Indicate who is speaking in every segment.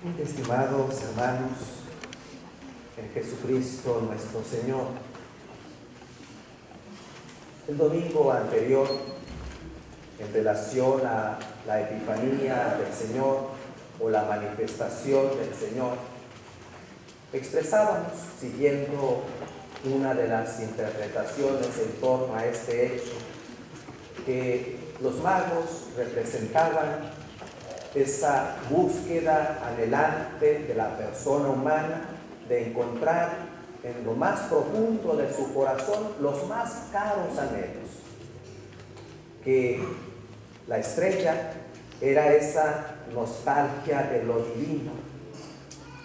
Speaker 1: Muy estimados hermanos en Jesucristo nuestro Señor, el domingo anterior, en relación a la Epifanía del Señor o la manifestación del Señor, expresábamos, siguiendo una de las interpretaciones en torno a este hecho, que los magos representaban esa búsqueda anhelante de la persona humana de encontrar en lo más profundo de su corazón los más caros anhelos. Que la estrella era esa nostalgia de lo divino.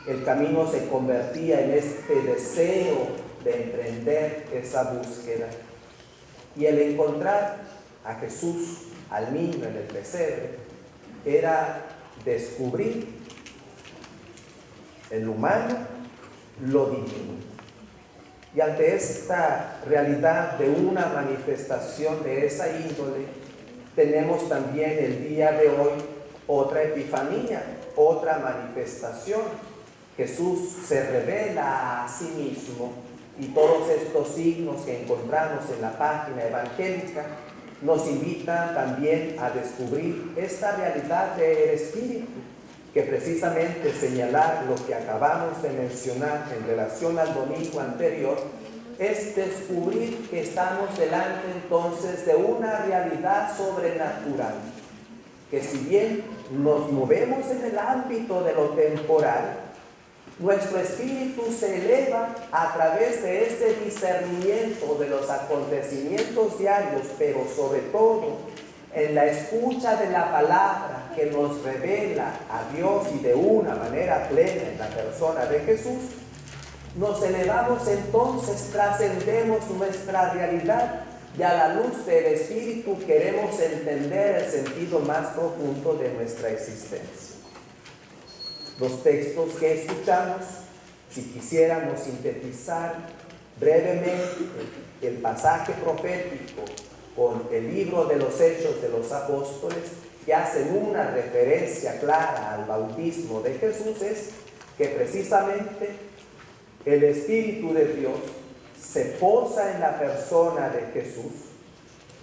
Speaker 1: El camino se convertía en este deseo de emprender esa búsqueda. Y el encontrar a Jesús, al niño en el pesebre, era descubrir en lo humano lo divino. Y ante esta realidad de una manifestación de esa índole, tenemos también el día de hoy otra epifanía, otra manifestación. Jesús se revela a sí mismo, y todos estos signos que encontramos en la página evangélica nos invitan también a descubrir esta realidad del Espíritu, que precisamente señalar lo que acabamos de mencionar en relación al domingo anterior, es descubrir que estamos delante entonces de una realidad sobrenatural, que si bien nos movemos en el ámbito de lo temporal, nuestro espíritu se eleva a través de este discernimiento de los acontecimientos diarios, pero sobre todo en la escucha de la palabra que nos revela a Dios y de una manera plena en la persona de Jesús. Nos elevamos entonces, trascendemos nuestra realidad y a la luz del Espíritu queremos entender el sentido más profundo de nuestra existencia. Los textos que escuchamos, si quisiéramos sintetizar brevemente el pasaje profético con el libro de los Hechos de los Apóstoles, que hacen una referencia clara al bautismo de Jesús, es que precisamente el Espíritu de Dios se posa en la persona de Jesús,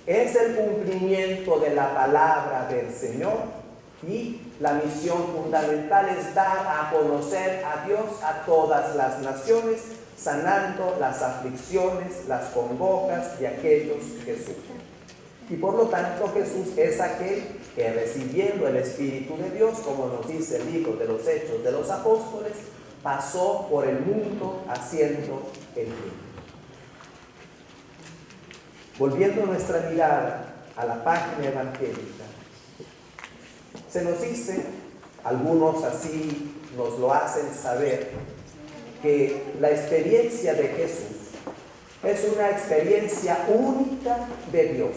Speaker 1: es el cumplimiento de la palabra del Señor, y la misión fundamental es dar a conocer a Dios a todas las naciones, sanando las aflicciones, las congojas de aquellos que sufren. Y por lo tanto Jesús es aquel que, recibiendo el Espíritu de Dios, como nos dice el libro de los Hechos de los Apóstoles, pasó por el mundo haciendo el bien. Volviendo nuestra mirada a la página evangélica, se nos dice, algunos así nos lo hacen saber, que la experiencia de Jesús es una experiencia única de Dios,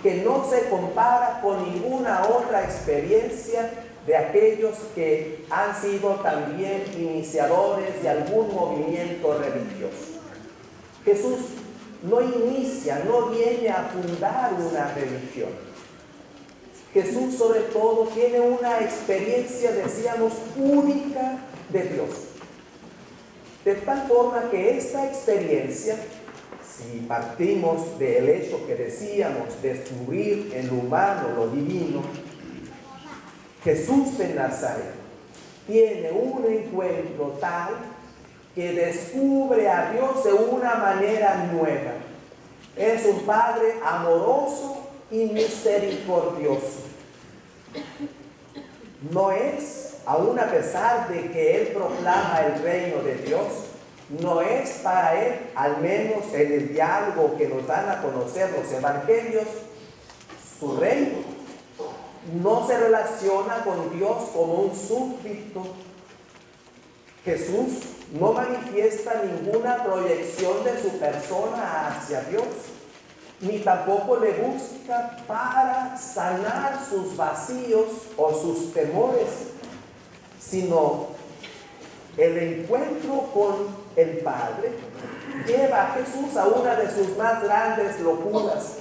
Speaker 1: que no se compara con ninguna otra experiencia de aquellos que han sido también iniciadores de algún movimiento religioso. Jesús no inicia, no viene a fundar una religión. Jesús sobre todo tiene una experiencia, decíamos, única de Dios. De tal forma que esta experiencia, si partimos del hecho que decíamos, descubrir en lo humano lo divino, Jesús de Nazaret tiene un encuentro tal que descubre a Dios de una manera nueva. Es un Padre amoroso y misericordioso. No es, aun a pesar de que Él proclama el reino de Dios, no es para Él, al menos en el diálogo que nos dan a conocer los evangelios, su reino. No se relaciona con Dios como un súbdito. Jesús no manifiesta ninguna proyección de su persona hacia Dios, ni tampoco le busca para sanar sus vacíos o sus temores, sino el encuentro con el Padre lleva a Jesús a una de sus más grandes locuras,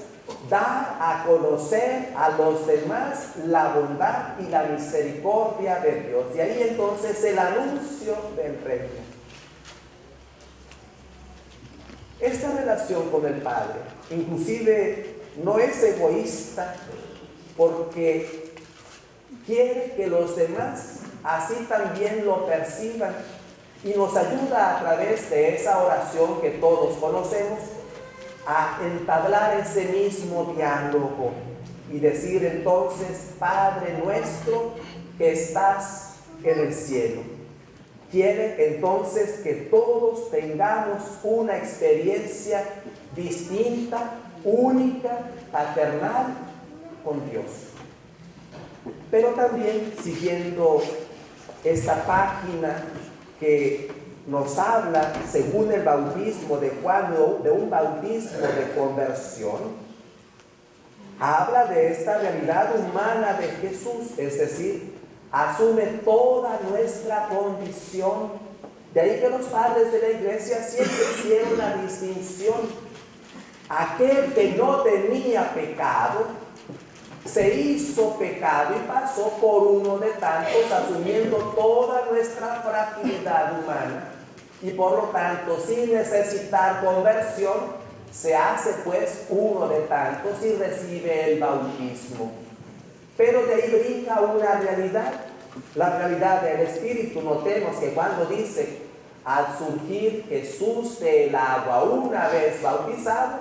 Speaker 1: dar a conocer a los demás la bondad y la misericordia de Dios. Y ahí entonces el anuncio del reino. Esta relación con el Padre, inclusive, no es egoísta porque quiere que los demás así también lo perciban y nos ayuda a través de esa oración que todos conocemos a entablar ese mismo diálogo y decir entonces: Padre nuestro que estás en el cielo. Quiere entonces que todos tengamos una experiencia distinta, única, paternal con Dios. Pero también, siguiendo esta página que nos habla, según el bautismo de Juan, de un bautismo de conversión, habla de esta realidad humana de Jesús, es decir, asume toda nuestra condición. De ahí que los padres de la iglesia siempre hicieron la distinción. Aquel que no tenía pecado se hizo pecado y pasó por uno de tantos, asumiendo toda nuestra fragilidad humana, y por lo tanto, sin necesitar conversión, se hace pues uno de tantos y recibe el bautismo. Pero de ahí brinca una realidad, la realidad del Espíritu. Notemos que cuando dice: al surgir Jesús del agua una vez bautizado,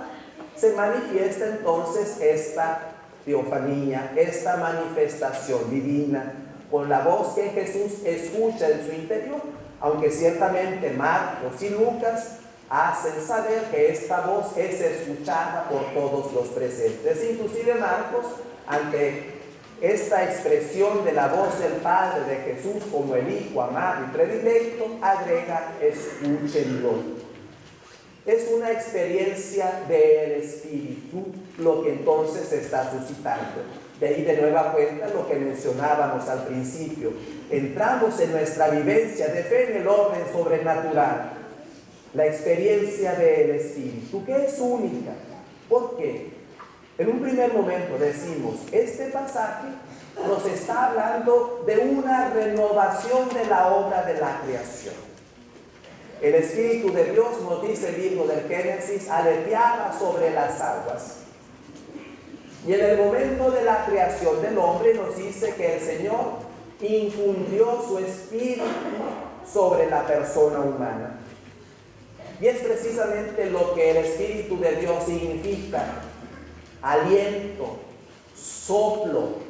Speaker 1: se manifiesta entonces esta teofanía, esta manifestación divina, con la voz que Jesús escucha en su interior, aunque ciertamente Marcos y Lucas hacen saber que esta voz es escuchada por todos los presentes. Inclusive Marcos, ante esta expresión de la voz del Padre de Jesús como el Hijo amado y predilecto, agrega: escúchenlo. Es una experiencia del Espíritu lo que entonces se está suscitando. De ahí de nueva cuenta lo que mencionábamos al principio. Entramos en nuestra vivencia de fe en el orden sobrenatural. La experiencia del Espíritu, que es única. ¿Por qué? En un primer momento decimos, este pasaje nos está hablando de una renovación de la obra de la creación. El Espíritu de Dios, nos dice el libro del Génesis, aleteaba sobre las aguas. Y en el momento de la creación del hombre nos dice que el Señor infundió su espíritu sobre la persona humana. Y es precisamente lo que el Espíritu de Dios significa: aliento, soplo.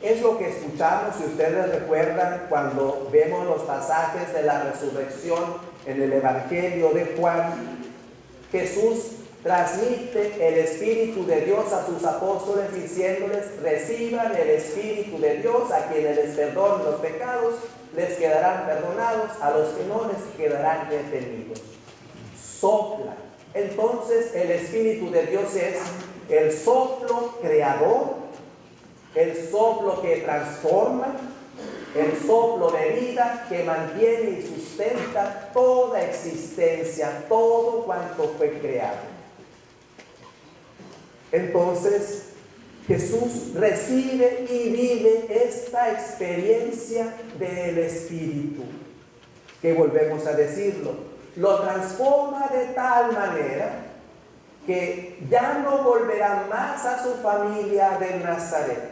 Speaker 1: Es lo que escuchamos, si ustedes recuerdan, cuando vemos los pasajes de la resurrección en el Evangelio de Juan. Jesús transmite el Espíritu de Dios a sus apóstoles diciéndoles: reciban el Espíritu de Dios, a quienes les perdonen los pecados, les quedarán perdonados, a los que no les quedarán retenidos. Sopla. Entonces el Espíritu de Dios es el soplo creador, el soplo que transforma, el soplo de vida que mantiene y sustenta toda existencia, todo cuanto fue creado. Entonces, Jesús recibe y vive esta experiencia del Espíritu, que volvemos a decirlo, lo transforma de tal manera que ya no volverá más a su familia de Nazaret.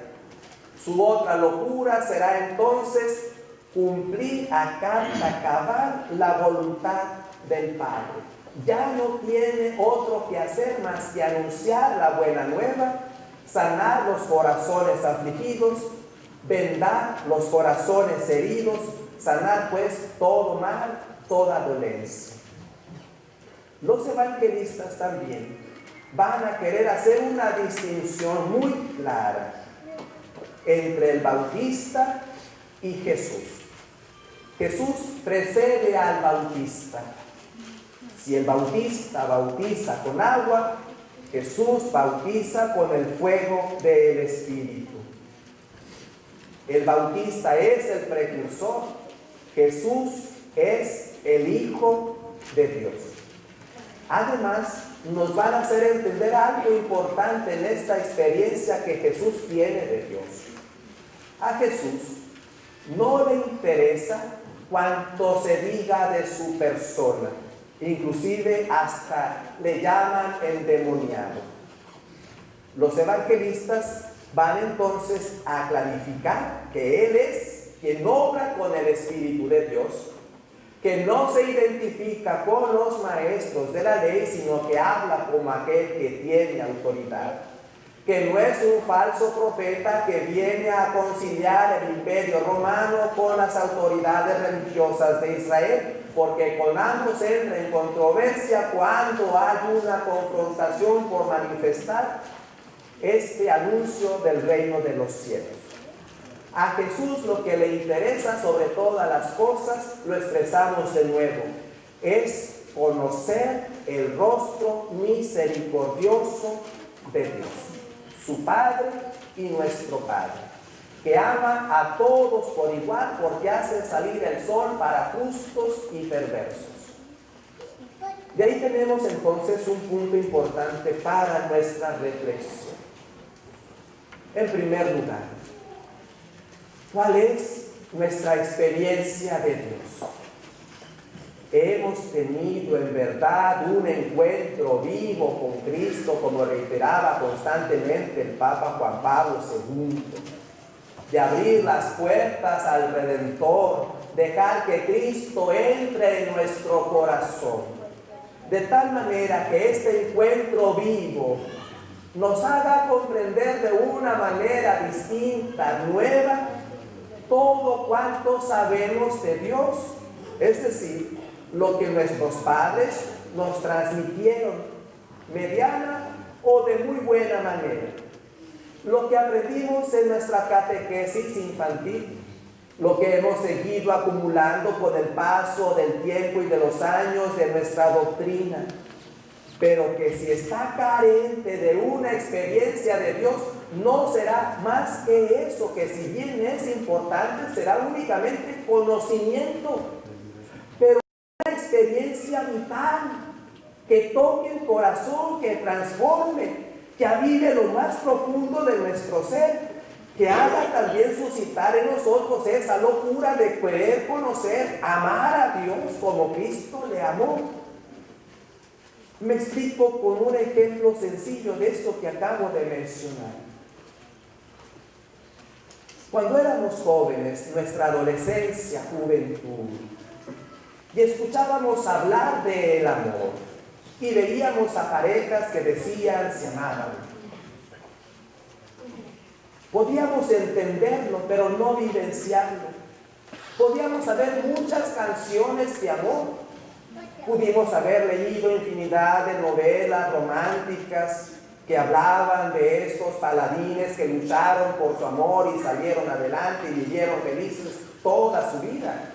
Speaker 1: Su otra locura será entonces cumplir a carta cabal la voluntad del Padre. Ya no tiene otro que hacer más que anunciar la buena nueva, sanar los corazones afligidos, vendar los corazones heridos, sanar pues todo mal, toda dolencia. Los evangelistas también van a querer hacer una distinción muy clara entre el bautista y Jesús. Jesús precede al bautista. Si el bautista bautiza con agua, Jesús bautiza con el fuego del Espíritu. El bautista es el precursor, Jesús es el Hijo de Dios. Además, nos van a hacer entender algo importante en esta experiencia que Jesús tiene de Dios. A Jesús no le interesa cuanto se diga de su persona, inclusive hasta le llaman endemoniado. Los evangelistas van entonces a clarificar que Él es quien obra con el Espíritu de Dios, que no se identifica con los maestros de la ley, sino que habla como aquel que tiene autoridad, que no es un falso profeta que viene a conciliar el imperio romano con las autoridades religiosas de Israel, porque con ambos entra en controversia cuando hay una confrontación por manifestar este anuncio del reino de los cielos. A Jesús lo que le interesa sobre todas las cosas, lo expresamos de nuevo, es conocer el rostro misericordioso de Dios, su Padre y nuestro Padre, que ama a todos por igual porque hace salir el sol para justos y perversos. De ahí tenemos entonces un punto importante para nuestra reflexión. En primer lugar, ¿cuál es nuestra experiencia de Dios? ¿Hemos tenido en verdad un encuentro vivo con Cristo, como reiteraba constantemente el Papa Juan Pablo II? De abrir las puertas al Redentor, dejar que Cristo entre en nuestro corazón, de tal manera que este encuentro vivo nos haga comprender de una manera distinta, nueva, todo cuanto sabemos de Dios, es decir, lo que nuestros padres nos transmitieron, mediana o de muy buena manera, lo que aprendimos en nuestra catequesis infantil, lo que hemos seguido acumulando con el paso del tiempo y de los años de nuestra doctrina, pero que si está carente de una experiencia de Dios, no será más que eso, que si bien es importante, será únicamente conocimiento, pero una experiencia vital, que toque el corazón, que transforme, que avive lo más profundo de nuestro ser, que haga también suscitar en nosotros esa locura de querer conocer, amar a Dios como Cristo le amó. Me explico con un ejemplo sencillo de esto que acabo de mencionar. Cuando éramos jóvenes, nuestra adolescencia, juventud, y escuchábamos hablar del amor, y veíamos a parejas que decían se amaban, podíamos entenderlo, pero no vivenciarlo. Podíamos saber muchas canciones de amor, pudimos haber leído infinidad de novelas románticas que hablaban de estos paladines que lucharon por su amor y salieron adelante y vivieron felices toda su vida.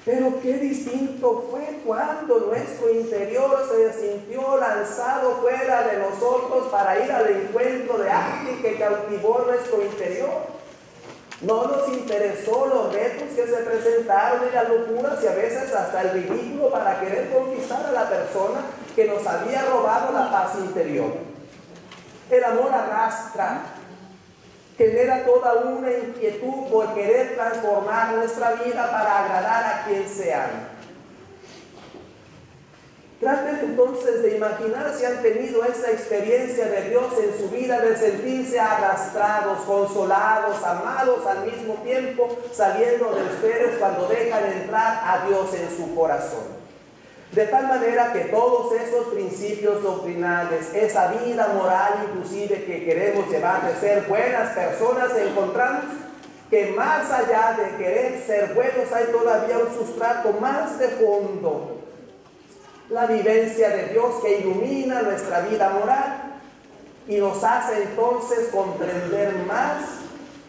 Speaker 1: Pero qué distinto fue cuando nuestro interior se sintió lanzado fuera de nosotros para ir al encuentro de alguien que cautivó nuestro interior. No nos interesó los retos que se presentaron y las locuras y a veces hasta el ridículo para querer conquistar a la persona que nos había robado la paz interior. El amor arrastra, genera toda una inquietud por querer transformar nuestra vida para agradar a quien se ama. Traten entonces de imaginar si han tenido esa experiencia de Dios en su vida, de sentirse arrastrados, consolados, amados al mismo tiempo, saliendo de ustedes cuando dejan entrar a Dios en su corazón. De tal manera que todos esos principios doctrinales, esa vida moral inclusive que queremos llevar de ser buenas personas, encontramos que más allá de querer ser buenos hay todavía un sustrato más de fondo. La vivencia de Dios que ilumina nuestra vida moral y nos hace entonces comprender más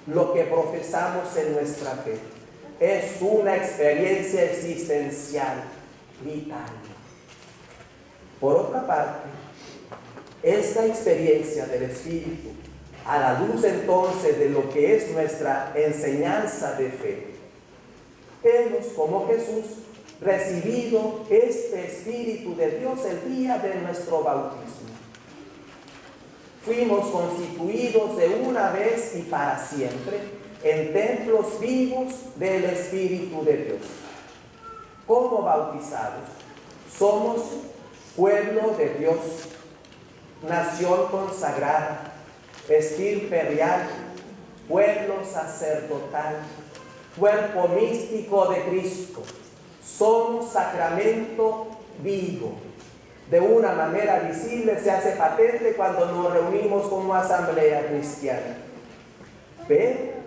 Speaker 1: lo que profesamos en nuestra fe. Es una experiencia existencial, vital. Por otra parte, esta experiencia del Espíritu, a la luz entonces de lo que es nuestra enseñanza de fe, hemos como Jesús recibido este Espíritu de Dios el día de nuestro bautismo. Fuimos constituidos de una vez y para siempre en templos vivos del Espíritu de Dios. Como bautizados, somos pueblo de Dios, nación consagrada, estirpe real, pueblo sacerdotal, cuerpo místico de Cristo. Somos sacramento vivo. De una manera visible se hace patente cuando nos reunimos como asamblea cristiana. Pero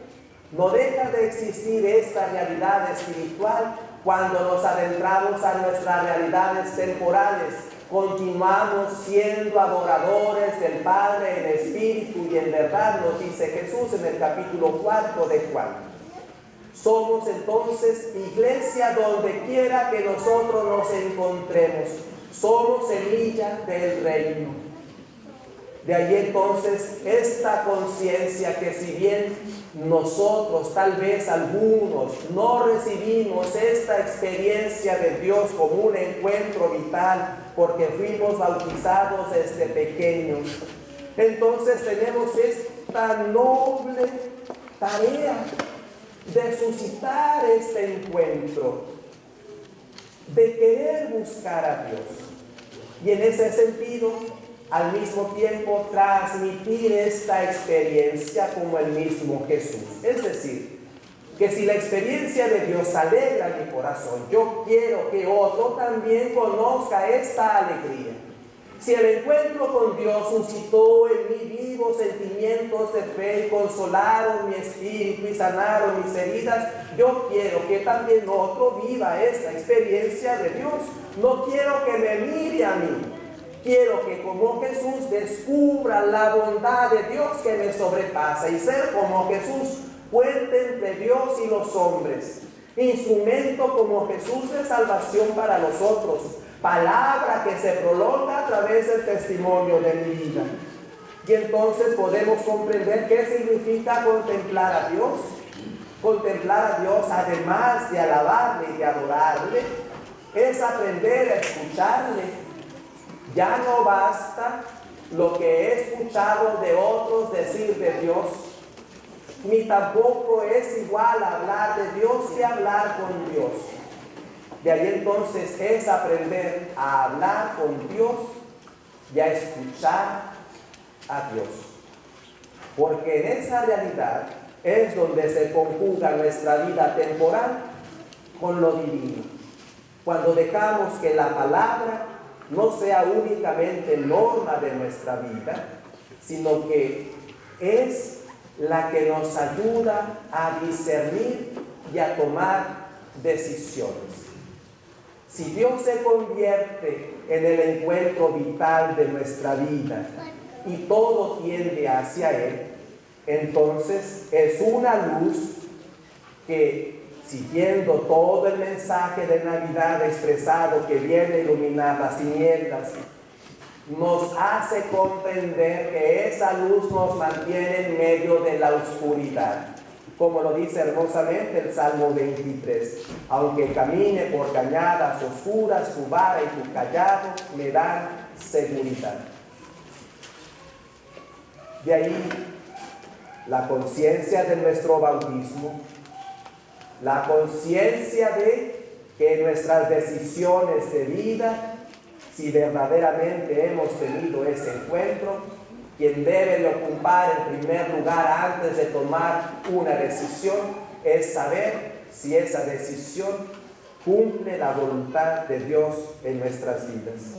Speaker 1: no deja de existir esta realidad espiritual cuando nos adentramos a nuestras realidades temporales. Continuamos siendo adoradores del Padre en espíritu y en verdad, nos dice Jesús en el capítulo 4 de Juan. Somos entonces iglesia donde quiera que nosotros nos encontremos. Somos semilla del reino. De ahí entonces esta conciencia que si bien nosotros, tal vez algunos, no recibimos esta experiencia de Dios como un encuentro vital porque fuimos bautizados desde pequeños, entonces tenemos esta noble tarea de suscitar este encuentro, de querer buscar a Dios. Y en ese sentido, al mismo tiempo, transmitir esta experiencia como el mismo Jesús. Es decir, que si la experiencia de Dios alegra mi corazón, yo quiero que otro también conozca esta alegría. Si el encuentro con Dios suscitó en mí vivos sentimientos de fe, consolaron mi espíritu y sanaron mis heridas, yo quiero que también otro viva esta experiencia de Dios. No quiero que me mire a mí. Quiero que como Jesús descubra la bondad de Dios que me sobrepasa y ser como Jesús, puente entre Dios y los hombres, instrumento como Jesús de salvación para los otros, palabra que se prolonga a través del testimonio de mi vida. Y entonces podemos comprender qué significa contemplar a Dios. Contemplar a Dios, además de alabarle y de adorarle, es aprender a escucharle. Ya no basta lo que he escuchado de otros decir de Dios, ni tampoco es igual hablar de Dios que hablar con Dios. De ahí entonces es aprender a hablar con Dios y a escuchar a Dios. Porque en esa realidad es donde se conjuga nuestra vida temporal con lo divino. Cuando dejamos que la palabra no sea únicamente norma de nuestra vida, sino que es la que nos ayuda a discernir y a tomar decisiones. Si Dios se convierte en el encuentro vital de nuestra vida y todo tiende hacia Él, entonces es una luz que, siguiendo todo el mensaje de Navidad expresado que viene a iluminar las tinieblas, nos hace comprender que esa luz nos mantiene en medio de la oscuridad. Como lo dice hermosamente el Salmo 23, aunque camine por cañadas oscuras, tu vara y tu callado me dan seguridad. De ahí la conciencia de nuestro bautismo, la conciencia de que nuestras decisiones de vida, si verdaderamente hemos tenido ese encuentro, quien debe de ocupar el primer lugar antes de tomar una decisión es saber si esa decisión cumple la voluntad de Dios en nuestras vidas.